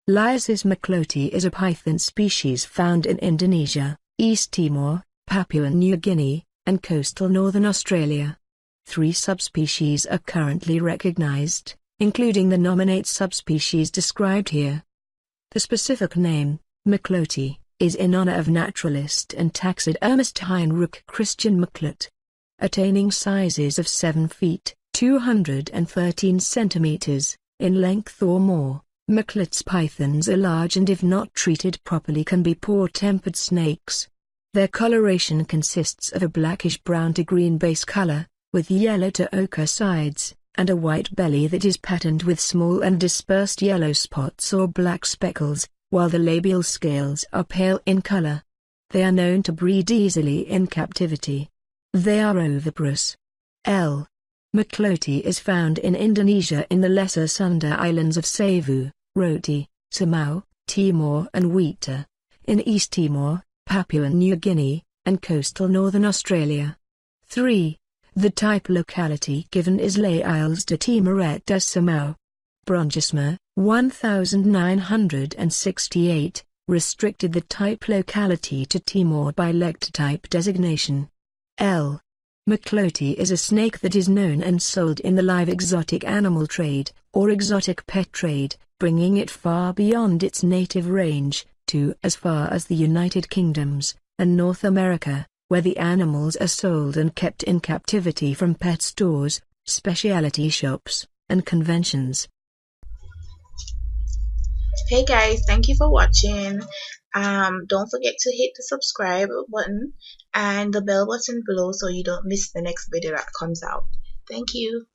Liasis mackloti is a python species found in Indonesia, East Timor, Papua New Guinea, and coastal northern Australia. 3 subspecies are currently recognized, including the nominate subspecies described here. The specific name, mackloti, is in honor of naturalist and taxidermist Heinrich Christian Macklot. Attaining sizes of 7 feet, 213 centimeters, in length or more, Macklot's pythons are large and if not treated properly can be poor-tempered snakes. Their coloration consists of a blackish-brown to green base color, with yellow to ochre sides, and a white belly that is patterned with small and dispersed yellow spots or black speckles, while the labial scales are pale in color. They are known to breed easily in captivity. They are oviparous. L. mackloti is found in Indonesia in the lesser Sunda islands of Savu, Roti, Samao, Timor and Wetar, in East Timor, Papua New Guinea, and coastal northern Australia. 3. The type locality given is îles de Timor et de Samao. Brongisma, 1968, restricted the type locality to Timor by lectotype designation. L. mackloti is a snake that is known and sold in the live exotic animal trade, or exotic pet trade, bringing it far beyond its native range, to as far as the United Kingdoms, and North America, where the animals are sold and kept in captivity from pet stores, specialty shops, and conventions. Hey guys, thank you for watching. Don't forget to hit the subscribe button and the bell button below so you don't miss the next video that comes out. Thank you.